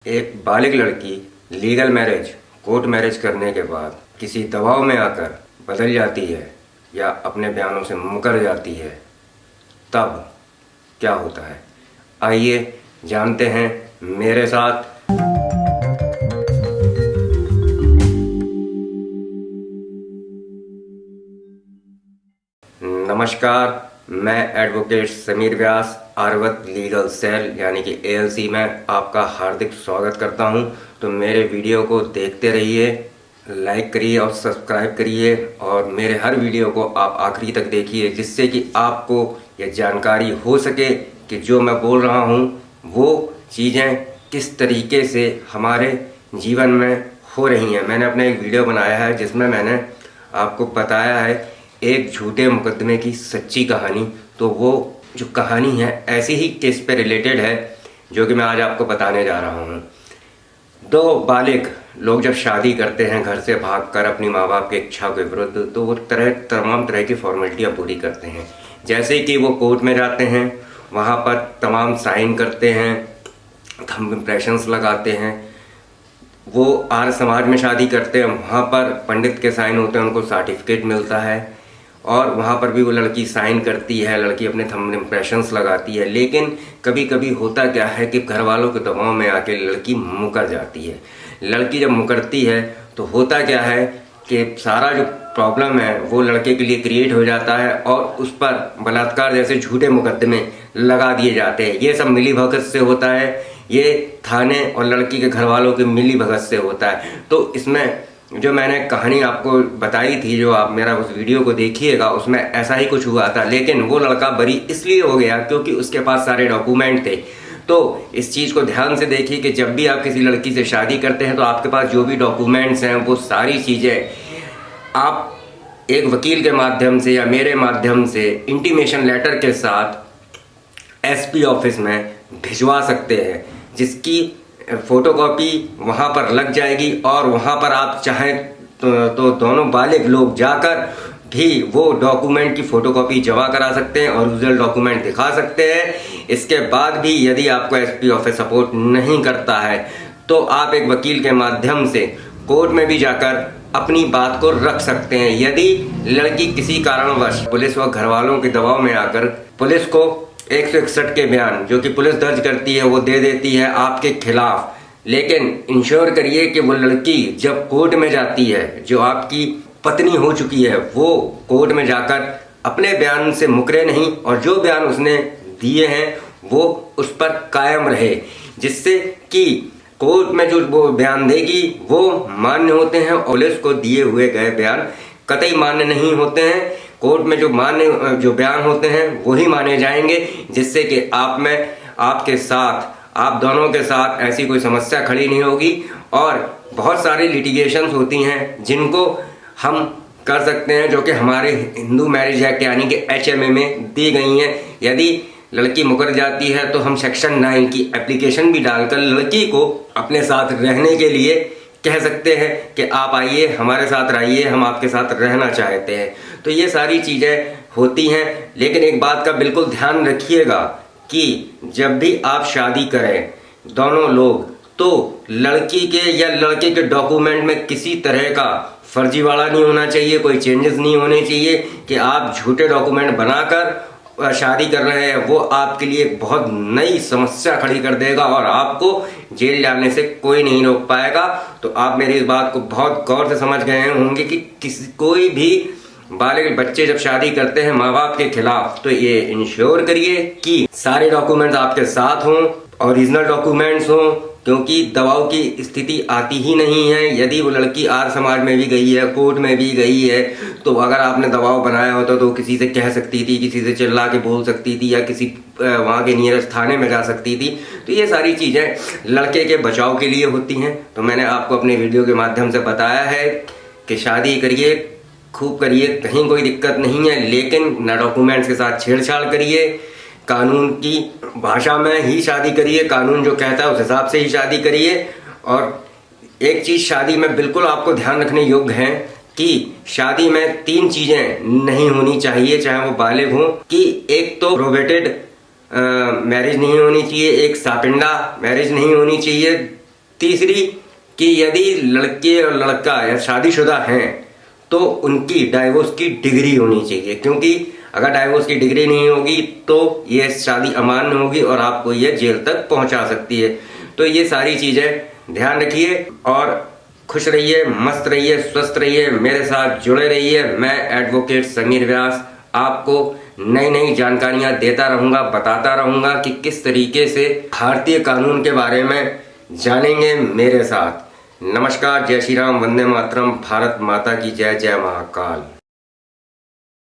एक बालिग लड़की लीगल मैरिज कोर्ट मैरिज करने के बाद किसी दबाव में आकर बदल जाती है या अपने बयानों से मुकर जाती है, तब क्या होता है, आइए जानते हैं मेरे साथ। नमस्कार, मैं एडवोकेट समीर व्यास आर्वत लीगल सेल यानी कि एएलसी में आपका हार्दिक स्वागत करता हूं। तो मेरे वीडियो को देखते रहिए, लाइक करिए और सब्सक्राइब करिए और मेरे हर वीडियो को आप आखिरी तक देखिए, जिससे कि आपको यह जानकारी हो सके कि जो मैं बोल रहा हूं वो चीज़ें किस तरीके से हमारे जीवन में हो रही हैं। मैंने अपना एक वीडियो बनाया है जिसमें मैंने आपको बताया है एक झूठे मुकदमे की सच्ची कहानी। तो वो जो कहानी है ऐसी ही केस पे रिलेटेड है जो कि मैं आज आपको बताने जा रहा हूँ। दो बालिग लोग जब शादी करते हैं घर से भागकर अपनी माँ बाप की इच्छा के विरुद्ध, तो वो तमाम तरह की फॉर्मेलिटियाँ पूरी करते हैं। जैसे कि वो कोर्ट में जाते हैं, वहाँ पर तमाम साइन करते हैं, थंब इम्प्रेशंस लगाते हैं। वो आर्य समाज में शादी करते हैं, वहाँ पर पंडित के साइन होते हैं, उनको सर्टिफिकेट मिलता है और वहाँ पर भी वो लड़की साइन करती है, लड़की अपने थंब इम्प्रेशंस लगाती है। लेकिन कभी कभी होता क्या है कि घर वालों के दबाव में आके लड़की मुकर जाती है। लड़की जब मुकरती है तो होता क्या है कि सारा जो प्रॉब्लम है वो लड़के के लिए क्रिएट हो जाता है और उस पर बलात्कार जैसे झूठे मुकदमे लगा दिए जाते हैं। ये सब मिली भगत से होता है, ये थाने और लड़की के घर वालों की मिली भगत से होता है। तो इसमें जो मैंने कहानी आपको बताई थी, जो आप मेरा उस वीडियो को देखिएगा, उसमें ऐसा ही कुछ हुआ था। लेकिन वो लड़का बरी इसलिए हो गया क्योंकि उसके पास सारे डॉक्यूमेंट थे। तो इस चीज़ को ध्यान से देखिए कि जब भी आप किसी लड़की से शादी करते हैं तो आपके पास जो भी डॉक्यूमेंट्स हैं वो सारी चीज़ें आप एक वकील के माध्यम से या मेरे माध्यम से इंटीमेशन लेटर के साथ एसपी ऑफिस में भिजवा सकते हैं, जिसकी फोटोकॉपी वहाँ पर लग जाएगी और वहाँ पर आप चाहें तो दोनों बालिग लोग जाकर भी वो डॉक्यूमेंट की फोटोकॉपी जमा करा सकते हैं और ओरिजिनल डॉक्यूमेंट दिखा सकते हैं। इसके बाद भी यदि आपको एसपी ऑफिस सपोर्ट नहीं करता है तो आप एक वकील के माध्यम से कोर्ट में भी जाकर अपनी बात को रख सकते हैं। यदि लड़की किसी कारणवश पुलिस व घर वालों के दबाव में आकर पुलिस को 161 के बयान जो कि पुलिस दर्ज करती है वो दे देती है आपके खिलाफ, लेकिन इंश्योर करिए कि वो लड़की जब कोर्ट में जाती है, जो आपकी पत्नी हो चुकी है, वो कोर्ट में जाकर अपने बयान से मुकरे नहीं और जो बयान उसने दिए हैं वो उस पर कायम रहे, जिससे कि कोर्ट में जो वो बयान देगी वो मान्य होते हैं और पुलिस को दिए हुए गए बयान कतई मान्य नहीं होते हैं। कोर्ट में जो बयान होते हैं वही माने जाएंगे, जिससे कि आप में आपके साथ आप दोनों के साथ ऐसी कोई समस्या खड़ी नहीं होगी। और बहुत सारी लिटिगेशंस होती हैं जिनको हम कर सकते हैं, जो कि हमारे हिंदू मैरिज एक्ट यानी कि HMA में दी गई हैं। यदि लड़की मुकर जाती है तो हम सेक्शन 9 की एप्लीकेशन भी डालकर लड़की को अपने साथ रहने के लिए कह सकते हैं कि आप आइए, हमारे साथ रहिए, हम आपके साथ रहना चाहते हैं। तो ये सारी चीज़ें होती हैं। लेकिन एक बात का बिल्कुल ध्यान रखिएगा कि जब भी आप शादी करें दोनों लोग, तो लड़की के या लड़के के डॉक्यूमेंट में किसी तरह का फर्जीवाड़ा नहीं होना चाहिए, कोई चेंजेस नहीं होने चाहिए कि आप झूठे डॉक्यूमेंट बनाकर शादी कर रहे हैं। वो आपके लिए बहुत नई समस्या खड़ी कर देगा और आपको जेल जाने से कोई नहीं रोक पाएगा। तो आप मेरी इस बात को बहुत गौर से समझ गए होंगे कि कोई भी बालिग बच्चे जब शादी करते हैं माँ बाप के खिलाफ, तो ये इंश्योर करिए कि सारे डॉक्यूमेंट्स आपके साथ हों, ओरिजिनल डॉक्यूमेंट्स हों, क्योंकि दबाव की स्थिति आती ही नहीं है। यदि वो लड़की आर्य समाज में भी गई है, कोर्ट में भी गई है, तो अगर आपने दबाव बनाया होता तो किसी से कह सकती थी, किसी से चिल्ला के बोल सकती थी या किसी वहाँ के नियरेस्ट थाने में जा सकती थी। तो ये सारी चीज़ें लड़के के बचाव के लिए होती हैं। तो मैंने आपको अपने वीडियो के माध्यम से बताया है कि शादी करिए, खूब करिए, कहीं कोई दिक्कत नहीं है, लेकिन ना डॉक्यूमेंट्स के साथ छेड़छाड़ करिए, कानून की भाषा में ही शादी करिए, कानून जो कहता है उस हिसाब से ही शादी करिए। और एक चीज़ शादी में बिल्कुल आपको ध्यान रखने योग्य है कि शादी में 3 चीज़ें नहीं होनी चाहिए, चाहे वो बालिग हों, कि एक तो प्रोवेटेड मैरिज नहीं होनी चाहिए, एक सापिंडा मैरिज नहीं होनी चाहिए, तीसरी कि यदि लड़के और लड़का या शादीशुदा हैं तो उनकी डाइवोर्स की डिग्री होनी चाहिए, क्योंकि अगर डाइवोर्स की डिग्री नहीं होगी तो ये शादी अमान्य होगी और आपको ये जेल तक पहुंचा सकती है। तो ये सारी चीजें ध्यान रखिए और खुश रहिए, मस्त रहिए, स्वस्थ रहिए, मेरे साथ जुड़े रहिए। मैं एडवोकेट समीर व्यास आपको नई नई जानकारियां देता रहूंगा, बताता रहूंगा कि किस तरीके से भारतीय कानून के बारे में जानेंगे मेरे साथ। नमस्कार, जय श्री राम, वंदे मातरम, भारत माता की जय, जय महाकाल।